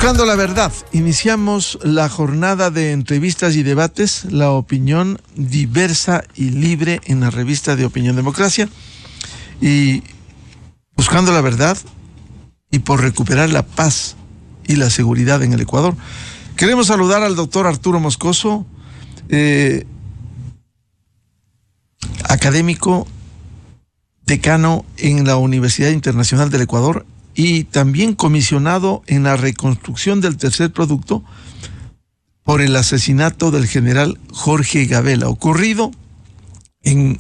Buscando la verdad, iniciamos la jornada de entrevistas y debates, la opinión diversa y libre en la revista de Opinión Democracia, y buscando la verdad y por recuperar la paz y la seguridad en el Ecuador. Queremos saludar al doctor Arturo Moscoso, académico, decano en la Universidad Internacional del Ecuador y también comisionado en la reconstrucción del tercer producto por el asesinato del general Jorge Gabela, ocurrido en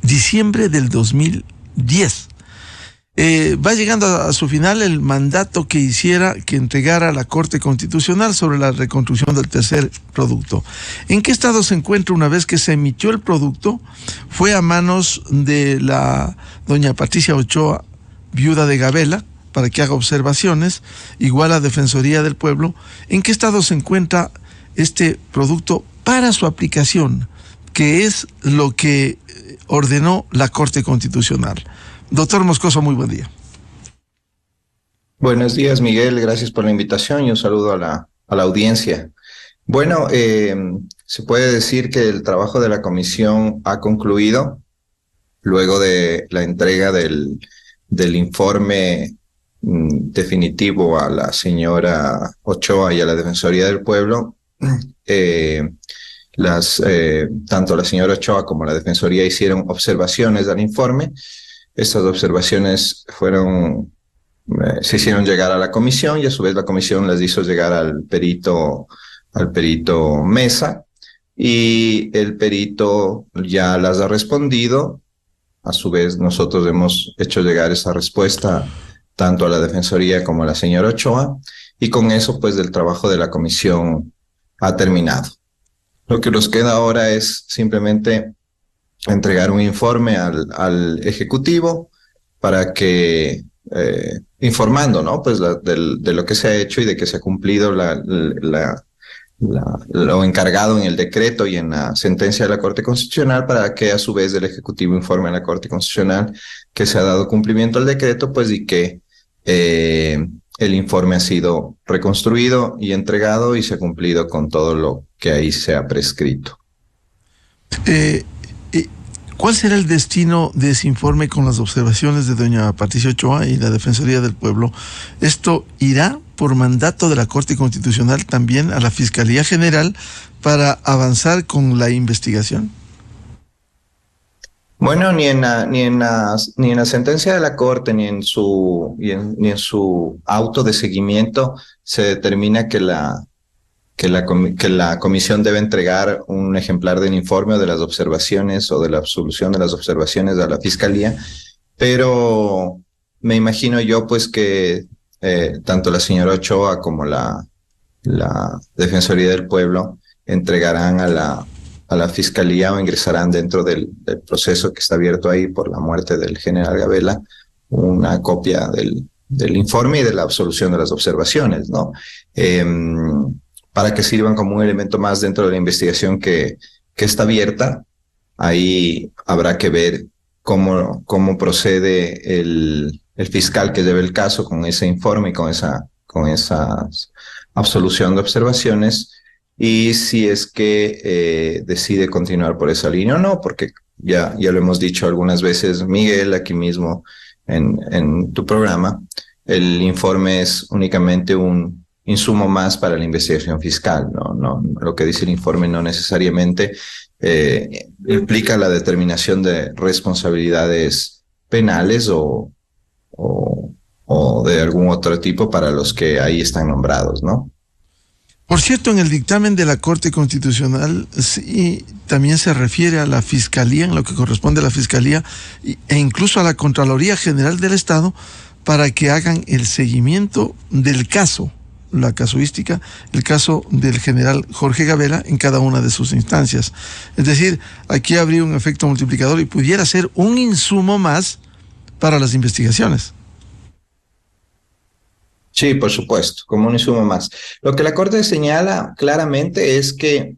diciembre del 2010. Va llegando a su final el mandato que entregara a la Corte Constitucional sobre la reconstrucción del tercer producto. ¿En qué estado se encuentra una vez que se emitió el producto? Fue a manos de la doña Patricia Ochoa, viuda de Gabela, para que haga observaciones, igual a Defensoría del Pueblo. ¿En qué estado se encuentra este producto para su aplicación, que es lo que ordenó la Corte Constitucional? Doctor Moscoso, muy buen día. Buenos días, Miguel. Gracias por la invitación y un saludo a la audiencia. Bueno, se puede decir que el trabajo de la comisión ha concluido luego de la entrega del informe definitivo a la señora Ochoa y a la Defensoría del Pueblo. Tanto la señora Ochoa como la Defensoría hicieron observaciones al informe. Estas observaciones se hicieron llegar a la comisión y a su vez la comisión las hizo llegar al perito Mesa, y el perito ya las ha respondido. A su vez nosotros hemos hecho llegar esa respuesta tanto a la Defensoría como a la señora Ochoa, y con eso pues el trabajo de la comisión ha terminado. Lo que nos queda ahora es simplemente entregar un informe al Ejecutivo para que, informando, ¿no? Pues de lo que se ha hecho y de que se ha cumplido lo encargado en el decreto y en la sentencia de la Corte Constitucional, para que a su vez el Ejecutivo informe a la Corte Constitucional que se ha dado cumplimiento al decreto, pues, y que el informe ha sido reconstruido y entregado y se ha cumplido con todo lo que ahí se ha prescrito. ¿Cuál será el destino de ese informe con las observaciones de doña Patricia Ochoa y la Defensoría del Pueblo? ¿Esto irá por mandato de la Corte Constitucional también a la Fiscalía General para avanzar con la investigación? Bueno, ni en la sentencia de la Corte ni en su auto de seguimiento se determina que la comisión debe entregar un ejemplar del informe o de las observaciones o de la absolución de las observaciones a la Fiscalía, pero me imagino yo pues que tanto la señora Ochoa como la Defensoría del Pueblo entregarán a la Fiscalía o ingresarán dentro del proceso que está abierto ahí por la muerte del general Gabela una copia del informe y de la absolución de las observaciones, ¿no? Para que sirvan como un elemento más dentro de la investigación que está abierta. Ahí habrá que ver cómo procede el fiscal que lleve el caso con ese informe y con esa absolución de observaciones, y si es que decide continuar por esa línea o no, porque ya lo hemos dicho algunas veces, Miguel, aquí mismo en tu programa, el informe es únicamente un insumo más para la investigación fiscal, no, lo que dice el informe no necesariamente implica la determinación de responsabilidades penales o de algún otro tipo para los que ahí están nombrados, ¿no? Por cierto, en el dictamen de la Corte Constitucional sí, también se refiere a la Fiscalía, en lo que corresponde a la Fiscalía e incluso a la Contraloría General del Estado, para que hagan el seguimiento del caso, la casuística, el caso del general Jorge Gabela en cada una de sus instancias. Es decir, aquí habría un efecto multiplicador y pudiera ser un insumo más para las investigaciones. Sí, por supuesto, como un insumo más. Lo que la Corte señala claramente es que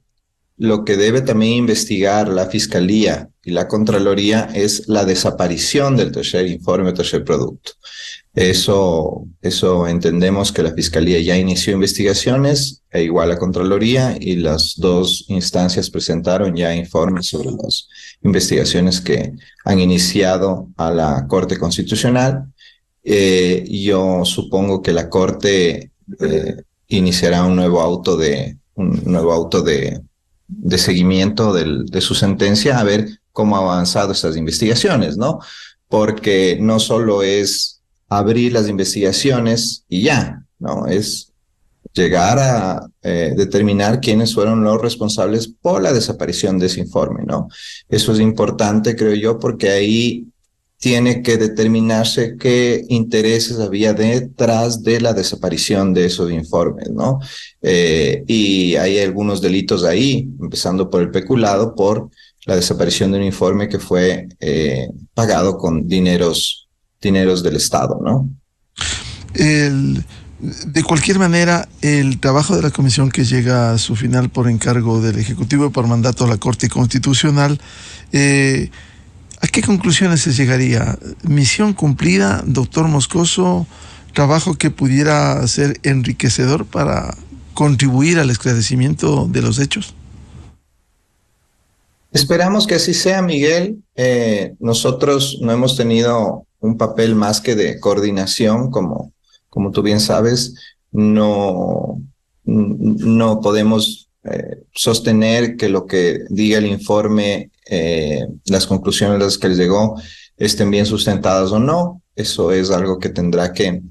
lo que debe también investigar la Fiscalía y la Contraloría es la desaparición del tercer informe, tercer producto. Eso entendemos que la Fiscalía ya inició investigaciones, e igual la Contraloría, y las dos instancias presentaron ya informes sobre las investigaciones que han iniciado a la Corte Constitucional. Yo supongo que la Corte iniciará un nuevo auto de seguimiento de su sentencia, a ver cómo han avanzado estas investigaciones, ¿no? Porque no solo es abrir las investigaciones y ya, ¿no? Es llegar a determinar quiénes fueron los responsables por la desaparición de ese informe, ¿no? Eso es importante, creo yo, porque ahí tiene que determinarse qué intereses había detrás de la desaparición de esos informes, ¿no? Y hay algunos delitos ahí, empezando por el peculado, por la desaparición de un informe que fue pagado con dineros del Estado, ¿no? De cualquier manera, el trabajo de la comisión, que llega a su final por encargo del Ejecutivo y por mandato de la Corte Constitucional, ¿a qué conclusiones se llegaría? ¿Misión cumplida, doctor Moscoso? ¿Trabajo que pudiera ser enriquecedor para contribuir al esclarecimiento de los hechos? Esperamos que así sea, Miguel. Nosotros no hemos tenido un papel más que de coordinación, como tú bien sabes. No podemos sostener que lo que diga el informe, las conclusiones a las que les llegó, estén bien sustentadas o no. Eso es algo que tendrá que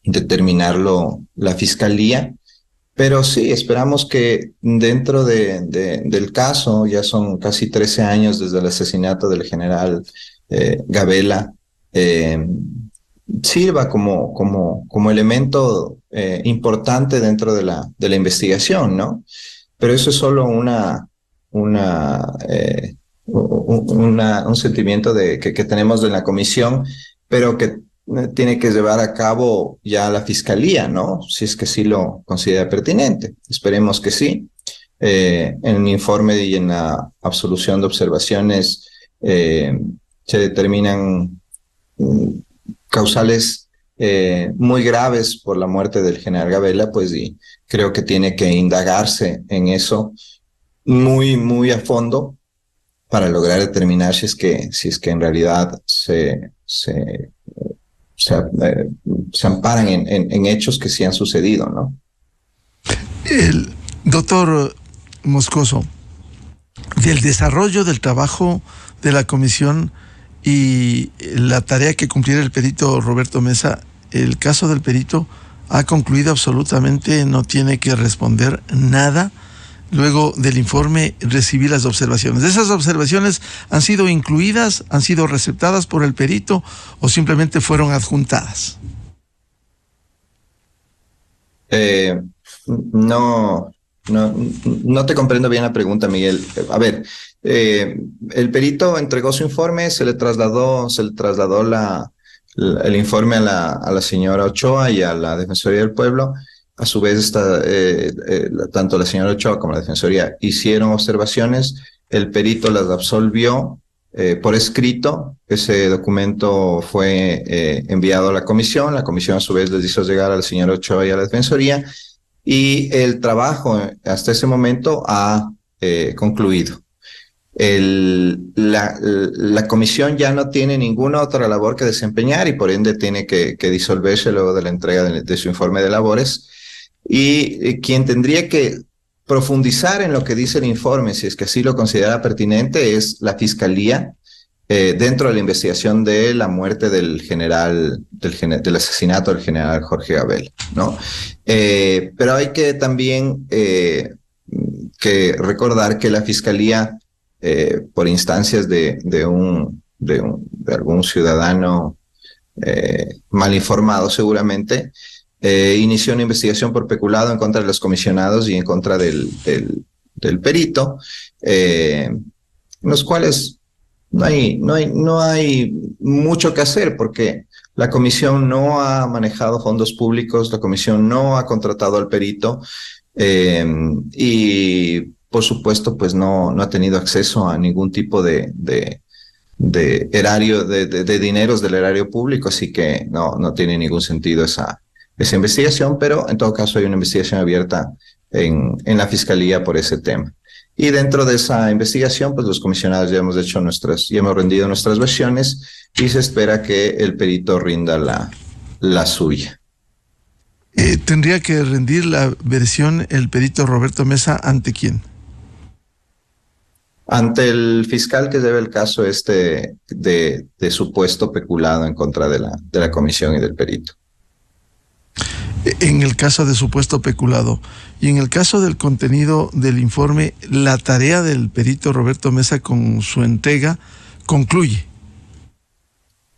determinarlo la Fiscalía. Pero sí, esperamos que dentro del caso, ya son casi 13 años desde el asesinato del general Gabela, sirva como elemento importante dentro de la investigación, ¿no? Pero eso es solo un sentimiento que tenemos de la comisión, pero que tiene que llevar a cabo ya la Fiscalía, ¿no? Si es que sí lo considera pertinente. Esperemos que sí. En el informe y en la absolución de observaciones se determinan causales muy graves por la muerte del general Gabela, pues, y creo que tiene que indagarse en eso muy, muy a fondo para lograr determinar si es que en realidad se amparan en hechos que sí han sucedido, ¿no? El doctor Moscoso, del desarrollo del trabajo de la comisión y la tarea que cumpliera el perito Roberto Mesa, el caso del perito ha concluido absolutamente, no tiene que responder nada. Luego del informe recibí las observaciones. ¿Esas observaciones han sido incluidas, han sido receptadas por el perito o simplemente fueron adjuntadas? No te comprendo bien la pregunta, Miguel. A ver, el perito entregó su informe, se le trasladó el informe a la señora Ochoa y a la Defensoría del Pueblo. A su vez, tanto la señora Ochoa como la Defensoría hicieron observaciones. El perito las absolvió por escrito. Ese documento fue enviado a la comisión. La comisión, a su vez, les hizo llegar a la señora Ochoa y a la Defensoría. Y el trabajo hasta ese momento ha concluido. La comisión ya no tiene ninguna otra labor que desempeñar y por ende tiene que disolverse luego de la entrega de su informe de labores. Y quien tendría que profundizar en lo que dice el informe, si es que así lo considera pertinente, es la Fiscalía dentro de la investigación de la muerte del asesinato del general Jorge Gabela, ¿no? Pero hay que también que recordar que la Fiscalía, por instancias de algún ciudadano mal informado seguramente, inició una investigación por peculado en contra de los comisionados y en contra del perito, los cuales no hay mucho que hacer porque la comisión no ha manejado fondos públicos, la comisión no ha contratado al perito y por supuesto, pues no ha tenido acceso a ningún tipo de erario, de dineros del erario público, así que no tiene ningún sentido esa investigación, pero en todo caso hay una investigación abierta en la Fiscalía por ese tema. Y dentro de esa investigación, pues los comisionados ya hemos rendido nuestras versiones y se espera que el perito rinda la suya. ¿Tendría que rendir la versión el perito Roberto Mesa ante quién? Ante el fiscal que lleva el caso de supuesto peculado en contra de la comisión y del perito. En el caso de supuesto peculado y en el caso del contenido del informe, la tarea del perito Roberto Mesa con su entrega concluye.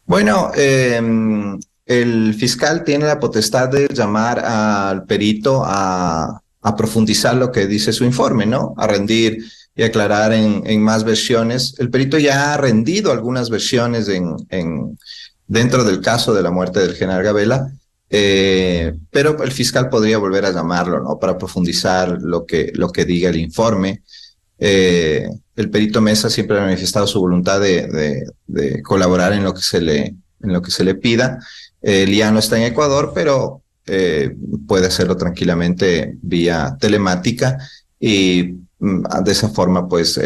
Bueno, el fiscal tiene la potestad de llamar al perito a profundizar lo que dice su informe, ¿no? A rendir y aclarar en más versiones. El perito ya ha rendido algunas versiones dentro del caso de la muerte del general Gabela, pero el fiscal podría volver a llamarlo, ¿no? Para profundizar lo que diga el informe. El perito Mesa siempre ha manifestado su voluntad de colaborar en lo que se le pida. Él ya no está en Ecuador, pero puede hacerlo tranquilamente vía telemática y de esa forma, pues,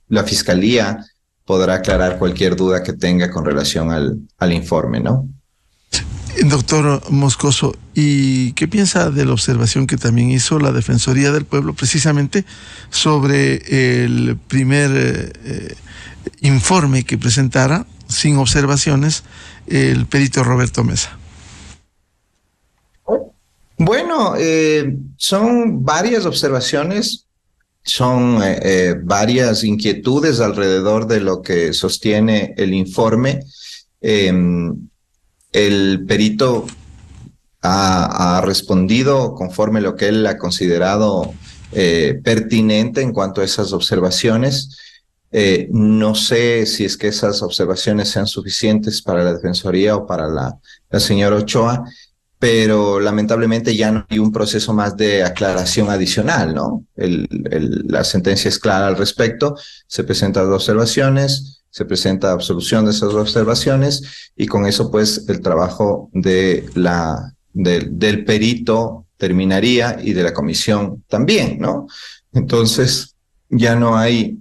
la fiscalía podrá aclarar cualquier duda que tenga con relación al informe, ¿no? Doctor Moscoso, ¿y qué piensa de la observación que también hizo la Defensoría del Pueblo precisamente sobre el primer informe que presentara, sin observaciones, el perito Roberto Mesa? Bueno, son varias observaciones, son varias inquietudes alrededor de lo que sostiene el informe. El perito ha respondido conforme lo que él ha considerado pertinente en cuanto a esas observaciones. No sé si es que esas observaciones sean suficientes para la Defensoría o para la señora Ochoa, pero lamentablemente ya no hay un proceso más de aclaración adicional, ¿no? La sentencia es clara al respecto, se presentan las observaciones, se presenta absolución de esas observaciones y con eso pues el trabajo del perito terminaría y de la comisión también, ¿no? Entonces ya no hay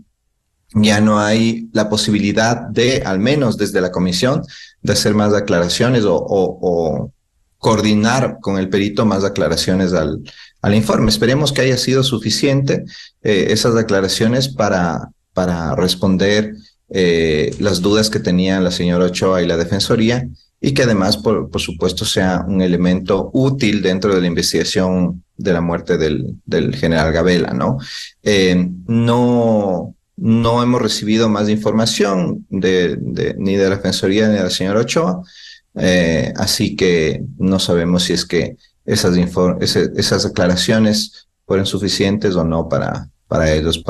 la posibilidad de, al menos desde la comisión, de hacer más aclaraciones o coordinar con el perito más aclaraciones al informe. Esperemos que haya sido suficiente esas aclaraciones para responder las dudas que tenían la señora Ochoa y la Defensoría y que además, por supuesto, sea un elemento útil dentro de la investigación de la muerte del general Gabela, ¿no? No hemos recibido más información ni de la Defensoría ni de la señora Ochoa, así que no sabemos si es que esas aclaraciones fueron suficientes o no para ellos,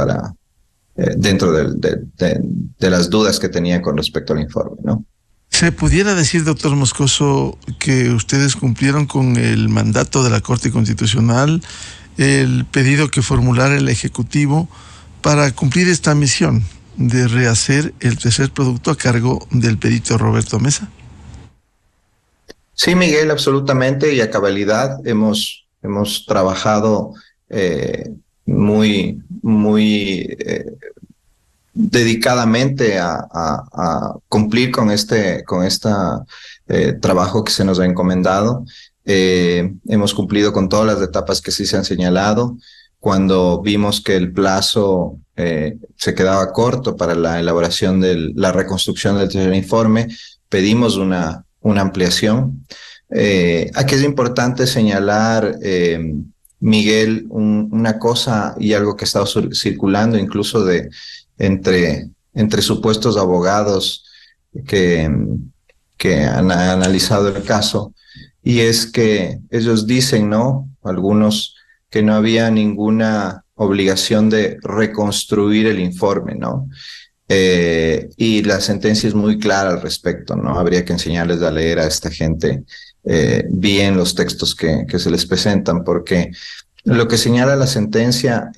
dentro de las dudas que tenían con respecto al informe, ¿no? ¿Se pudiera decir, doctor Moscoso, que ustedes cumplieron con el mandato de la Corte Constitucional, el pedido que formulara el Ejecutivo para cumplir esta misión de rehacer el tercer producto a cargo del perito Roberto Mesa? Sí, Miguel, absolutamente, y a cabalidad hemos trabajado muy dedicadamente a cumplir con este trabajo que se nos ha encomendado. Hemos cumplido con todas las etapas que sí se han señalado. Cuando vimos que el plazo se quedaba corto para la elaboración de la reconstrucción del tercer informe, pedimos una ampliación. Aquí es importante señalar, Miguel, una cosa y algo que ha estado circulando incluso entre supuestos abogados que han analizado el caso, y es que ellos dicen, ¿no? Algunos, que no había ninguna obligación de reconstruir el informe, ¿no? Y la sentencia es muy clara al respecto, ¿no? Habría que enseñarles a leer a esta gente bien los textos que se les presentan, porque Lo que señala la sentencia,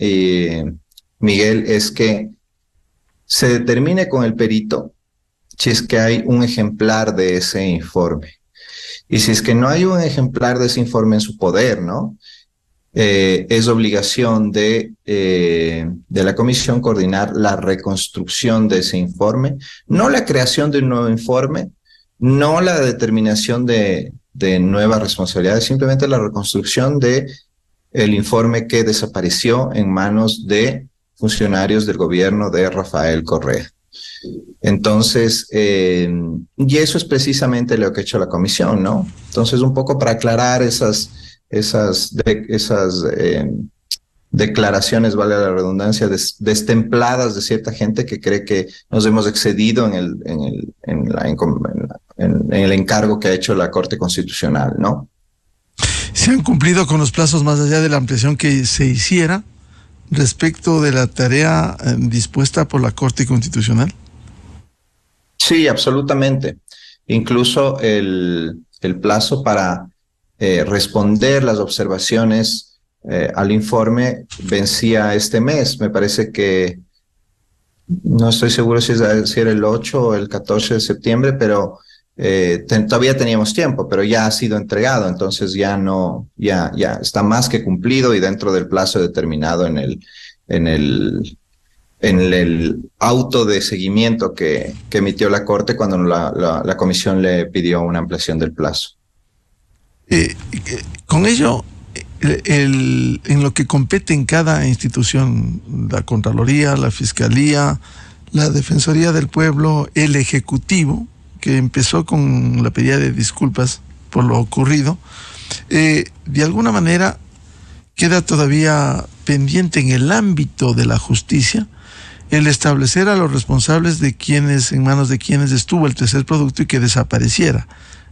Miguel, es que se determine con el perito si es que hay un ejemplar de ese informe. Y si es que no hay un ejemplar de ese informe en su poder, ¿no? Es obligación de la comisión coordinar la reconstrucción de ese informe, no la creación de un nuevo informe, no la determinación de nuevas responsabilidades, simplemente la reconstrucción de el informe que desapareció en manos de funcionarios del gobierno de Rafael Correa. Entonces, y eso es precisamente lo que ha hecho la comisión, ¿no? Entonces, un poco para aclarar esas declaraciones, vale la redundancia, destempladas de cierta gente que cree que nos hemos excedido en el encargo que ha hecho la Corte Constitucional, ¿no? ¿Se han cumplido con los plazos más allá de la ampliación que se hiciera respecto de la tarea dispuesta por la Corte Constitucional? Sí, absolutamente. Incluso el plazo para responder las observaciones al informe vencía este mes. Me parece que, no estoy seguro si era el 8 o el 14 de septiembre, pero todavía teníamos tiempo, pero ya ha sido entregado, entonces ya está más que cumplido y dentro del plazo determinado en el auto de seguimiento que emitió la Corte cuando la comisión le pidió una ampliación del plazo. Con ello, en lo que compete en cada institución, la Contraloría, la Fiscalía, la Defensoría del Pueblo, el Ejecutivo, que empezó con la pedida de disculpas por lo ocurrido, de alguna manera queda todavía pendiente en el ámbito de la justicia el establecer a los responsables en manos de quienes estuvo el tercer producto y que desapareciera.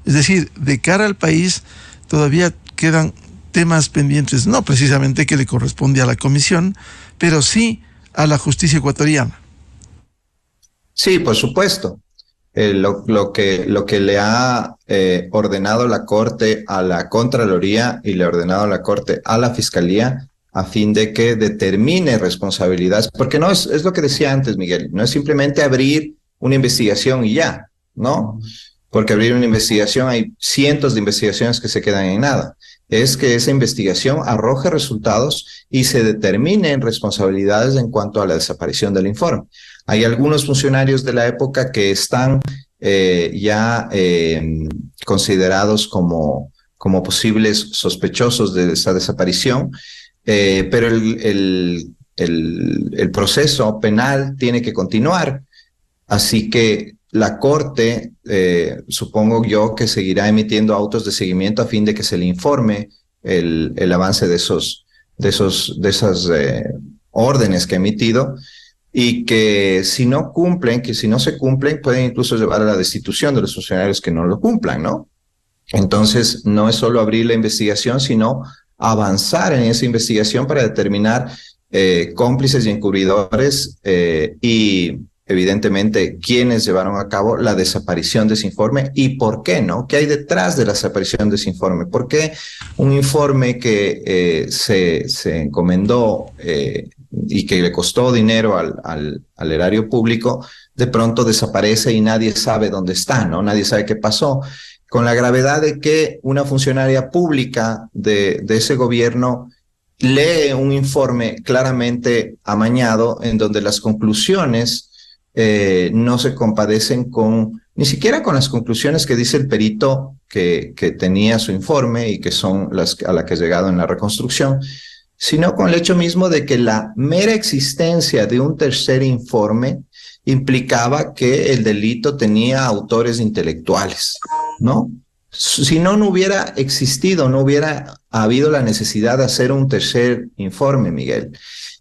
Es decir, de cara al país todavía quedan temas pendientes, no precisamente que le corresponde a la comisión, pero sí a la justicia ecuatoriana. Sí, por supuesto. Lo que le ha ordenado la Corte a la Contraloría y le ha ordenado la Corte a la Fiscalía a fin de que determine responsabilidades, porque no es lo que decía antes, Miguel, no es simplemente abrir una investigación y ya, ¿no? Porque abrir una investigación, hay cientos de investigaciones que se quedan en nada. Es que esa investigación arroje resultados y se determinen responsabilidades en cuanto a la desaparición del informe. Hay algunos funcionarios de la época que están considerados como posibles sospechosos de esa desaparición, pero el proceso penal tiene que continuar. Así que la Corte, supongo yo, que seguirá emitiendo autos de seguimiento a fin de que se le informe el avance de esas órdenes que ha emitido, y que si no se cumplen, pueden incluso llevar a la destitución de los funcionarios que no lo cumplan, ¿no? Entonces, no es solo abrir la investigación, sino avanzar en esa investigación para determinar cómplices y encubridores y evidentemente quiénes llevaron a cabo la desaparición de ese informe y por qué, ¿no? ¿Qué hay detrás de la desaparición de ese informe? ¿Por qué un informe que se encomendó y que le costó dinero al erario público, de pronto desaparece y nadie sabe dónde está, ¿no? Nadie sabe qué pasó? Con la gravedad de que una funcionaria pública de ese gobierno lee un informe claramente amañado en donde las conclusiones no se compadecen ni siquiera con las conclusiones que dice el perito que tenía su informe y que son las a las que ha llegado en la reconstrucción, sino con el hecho mismo de que la mera existencia de un tercer informe implicaba que el delito tenía autores intelectuales, ¿no? Si no hubiera existido, no hubiera habido la necesidad de hacer un tercer informe, Miguel.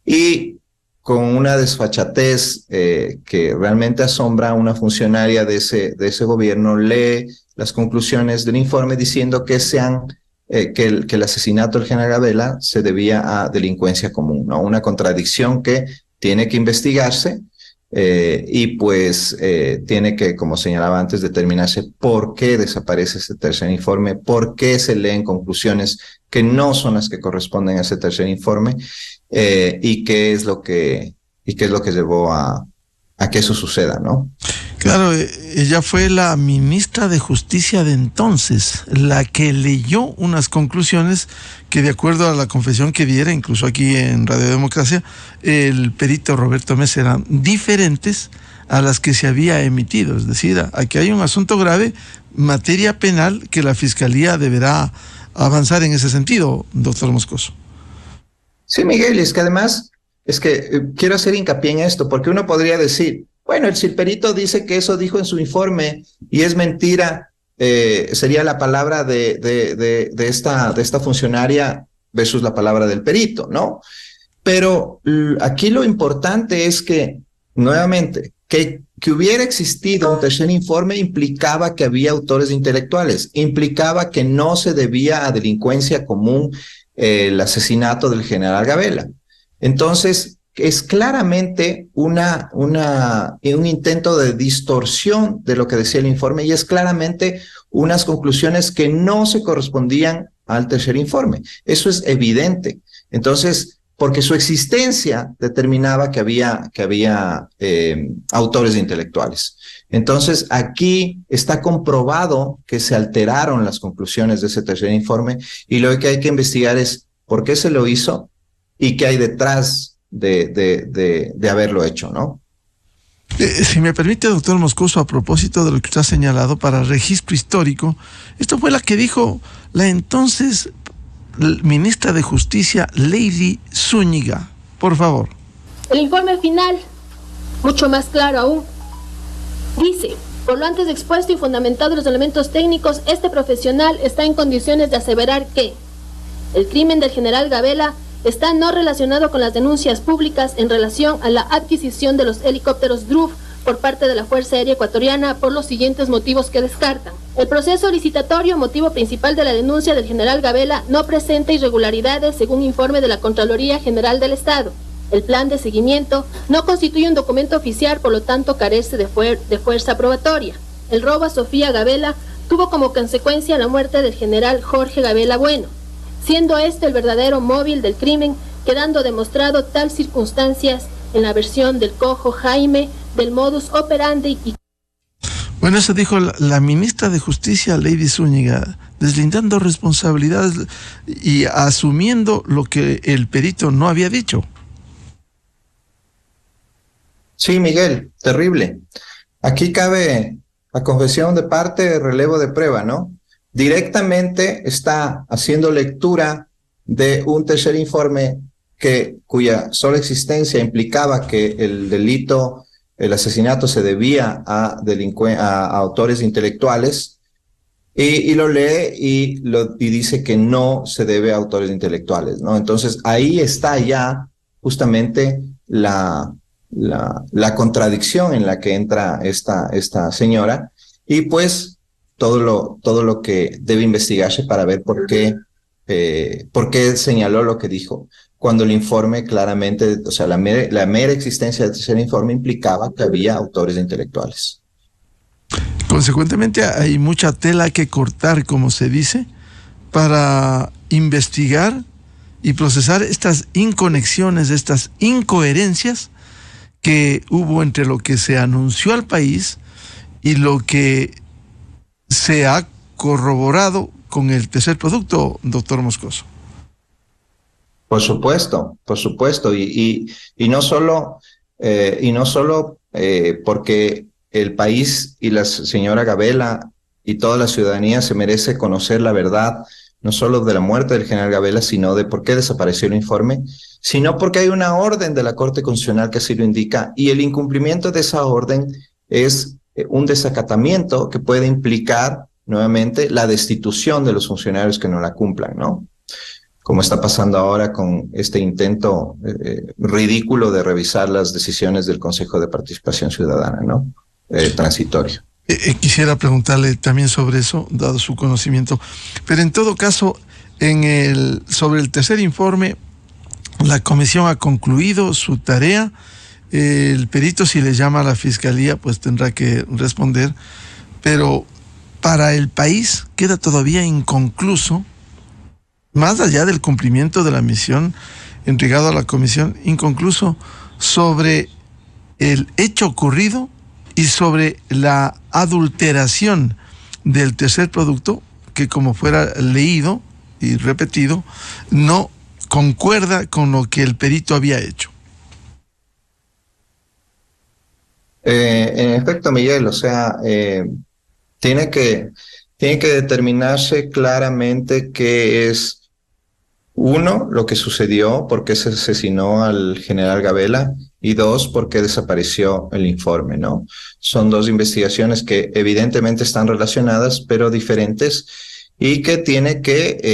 Y con una desfachatez que realmente asombra a una funcionaria de ese gobierno, lee las conclusiones del informe diciendo que que el asesinato del general Gabela se debía a delincuencia común, ¿no? Una contradicción que tiene que investigarse y pues tiene que, como señalaba antes, determinarse por qué desaparece este tercer informe, por qué se leen conclusiones que no son las que corresponden a ese tercer informe, y qué es lo que llevó a que eso suceda, ¿no? Claro, ella fue la ministra de Justicia de entonces, la que leyó unas conclusiones que, de acuerdo a la confesión que diera, incluso aquí en Radio Democracia, el perito Roberto Mesa, eran diferentes a las que se había emitido. Es decir, aquí hay un asunto grave, materia penal, que la Fiscalía deberá avanzar en ese sentido, doctor Moscoso. Sí, Miguel, es que además, quiero hacer hincapié en esto, porque uno podría decir, bueno, si el perito dice que eso dijo en su informe y es mentira, sería la palabra de esta funcionaria versus la palabra del perito, ¿no? Pero aquí lo importante es que, nuevamente, que hubiera existido un tercer informe implicaba que había autores intelectuales, implicaba que no se debía a delincuencia común el asesinato del general Gabela. Entonces, es claramente un intento de distorsión de lo que decía el informe y es claramente unas conclusiones que no se correspondían al tercer informe. Eso es evidente. Entonces, porque su existencia determinaba que había autores intelectuales. Entonces, aquí está comprobado que se alteraron las conclusiones de ese tercer informe y lo que hay que investigar es por qué se lo hizo y qué hay detrás de haberlo hecho, ¿no? Si me permite, doctor Moscoso, a propósito de lo que usted ha señalado para registro histórico, esto fue la que dijo la entonces ministra de Justicia, Lady Zúñiga. Por favor. El informe final, mucho más claro aún, dice: por lo antes expuesto y fundamentado en los elementos técnicos, este profesional está en condiciones de aseverar que el crimen del general Gabela está no relacionado con las denuncias públicas en relación a la adquisición de los helicópteros DRUF por parte de la Fuerza Aérea Ecuatoriana por los siguientes motivos que descartan. El proceso licitatorio, motivo principal de la denuncia del general Gabela, no presenta irregularidades según informe de la Contraloría General del Estado. El plan de seguimiento no constituye un documento oficial, por lo tanto carece de fuerza probatoria. El robo a Sofía Gabela tuvo como consecuencia la muerte del general Jorge Gabela Bueno, siendo este el verdadero móvil del crimen, quedando demostrado tal circunstancias en la versión del cojo Jaime, del modus operandi y... Bueno, eso dijo la ministra de Justicia, Lady Zúñiga, deslindando responsabilidades y asumiendo lo que el perito no había dicho. Sí, Miguel, terrible. Aquí cabe la confesión de parte, relevo de prueba, ¿no? Directamente está haciendo lectura de un tercer informe cuya sola existencia implicaba que el delito, el asesinato se debía a autores intelectuales, y lo lee y dice que no se debe a autores intelectuales, ¿no? Entonces ahí está ya justamente la contradicción en la que entra esta señora, y pues todo lo que debe investigarse para ver por qué señaló lo que dijo, cuando el informe claramente, o sea, la mera existencia del tercer informe implicaba que había autores intelectuales. Consecuentemente, hay mucha tela que cortar, como se dice, para investigar y procesar estas inconexiones, estas incoherencias que hubo entre lo que se anunció al país y lo que se ha corroborado con el tercer producto, doctor Moscoso. Por supuesto, y no solo porque el país y la señora Gabela y toda la ciudadanía se merece conocer la verdad, no solo de la muerte del general Gabela, sino de por qué desapareció el informe, sino porque hay una orden de la Corte Constitucional que así lo indica, y el incumplimiento de esa orden es un desacatamiento que puede implicar nuevamente la destitución de los funcionarios que no la cumplan, ¿no? Como está pasando ahora con este intento ridículo de revisar las decisiones del Consejo de Participación Ciudadana, ¿no? Transitorio. Quisiera preguntarle también sobre eso, dado su conocimiento, pero en todo caso, sobre el tercer informe, la comisión ha concluido su tarea, El perito, si le llama a la fiscalía, pues tendrá que responder, pero para el país queda todavía inconcluso, más allá del cumplimiento de la misión entregado a la comisión, inconcluso sobre el hecho ocurrido y sobre la adulteración del tercer producto, que como fuera leído y repetido, no concuerda con lo que el perito había hecho. En efecto, Miguel, o sea, tiene que determinarse claramente qué es, uno, lo que sucedió, por qué se asesinó al general Gabela, y dos, por qué desapareció el informe, ¿no? Son dos investigaciones que evidentemente están relacionadas, pero diferentes, y que tienen que,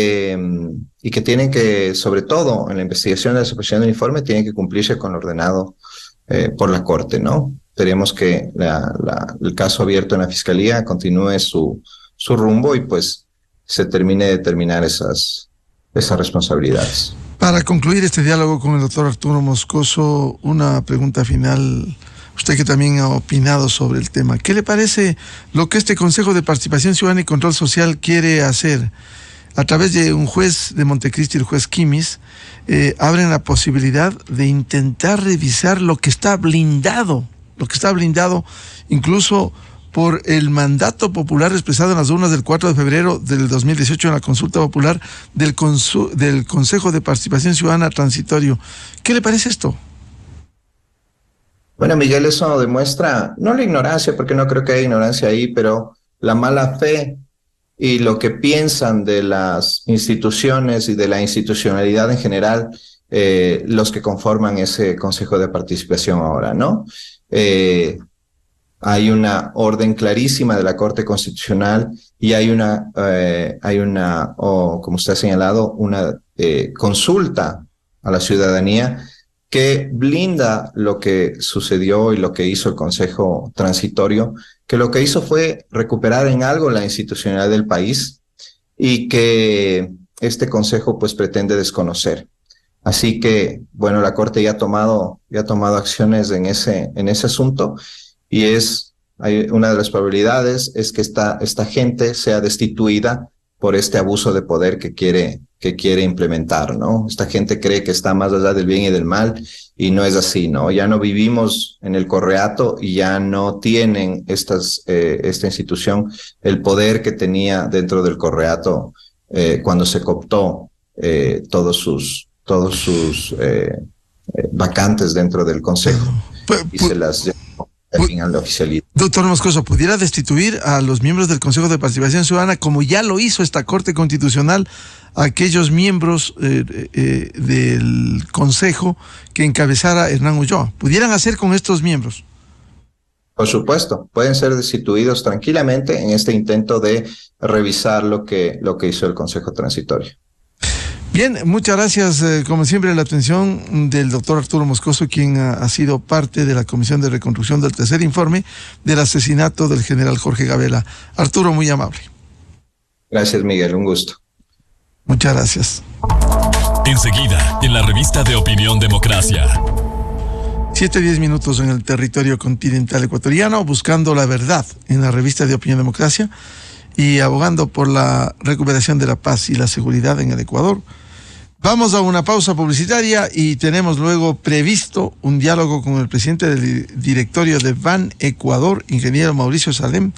sobre todo en la investigación de la desaparición del informe, tienen que cumplirse con lo ordenado por la Corte, ¿no? Queremos que el caso abierto en la Fiscalía continúe su rumbo y pues se termine de determinar esas responsabilidades. Para concluir este diálogo con el doctor Arturo Moscoso, una pregunta final. Usted que también ha opinado sobre el tema, ¿qué le parece lo que este Consejo de Participación Ciudadana y Control Social quiere hacer? A través de un juez de Montecristi, el juez Quimis, abren la posibilidad de intentar revisar lo que está blindado incluso por el mandato popular expresado en las urnas del 4 de febrero del 2018 en la consulta popular del Consejo de Participación Ciudadana Transitorio. ¿Qué le parece esto? Bueno, Miguel, eso demuestra, no la ignorancia, porque no creo que haya ignorancia ahí, pero la mala fe y lo que piensan de las instituciones y de la institucionalidad en general, los que conforman ese Consejo de Participación ahora, ¿no? Hay una orden clarísima de la Corte Constitucional y hay una, como usted ha señalado, una consulta a la ciudadanía que blinda lo que sucedió y lo que hizo el Consejo Transitorio, que lo que hizo fue recuperar en algo la institucionalidad del país y que este Consejo pues pretende desconocer. Así que, bueno, la Corte ya ha tomado acciones en ese asunto y hay una de las probabilidades es que esta gente sea destituida por este abuso de poder que quiere implementar, ¿no? Esta gente cree que está más allá del bien y del mal y no es así, ¿no? Ya no vivimos en el Correato y ya no tienen esta institución el poder que tenía dentro del Correato cuando se cooptó todos sus vacantes dentro del Consejo y se las llevó al final de oficialidad. Doctor Moscoso, ¿pudiera destituir a los miembros del Consejo de Participación Ciudadana, como ya lo hizo esta Corte Constitucional, a aquellos miembros del Consejo que encabezara Hernán Ulloa? ¿Pudieran hacer con estos miembros? Por supuesto, pueden ser destituidos tranquilamente en este intento de revisar lo que hizo el Consejo Transitorio. Bien, muchas gracias, como siempre, la atención del doctor Arturo Moscoso, quien ha sido parte de la Comisión de Reconstrucción del tercer informe del asesinato del general Jorge Gabela. Arturo, muy amable. Gracias, Miguel, un gusto. Muchas gracias. Enseguida, en la revista de Opinión Democracia. 7:10 en el territorio continental ecuatoriano, buscando la verdad en la revista de Opinión Democracia y abogando por la recuperación de la paz y la seguridad en el Ecuador. Vamos a una pausa publicitaria y tenemos luego previsto un diálogo con el presidente del directorio de Ban Ecuador, ingeniero Mauricio Salem,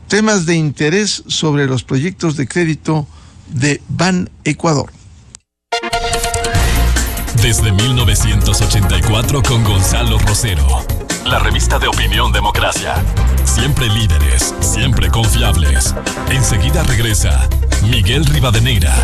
temas de interés sobre los proyectos de crédito de Ban Ecuador. Desde 1984 con Gonzalo Rosero. La revista de Opinión Democracia. Siempre líderes, siempre confiables. Enseguida regresa Miguel Rivadeneira.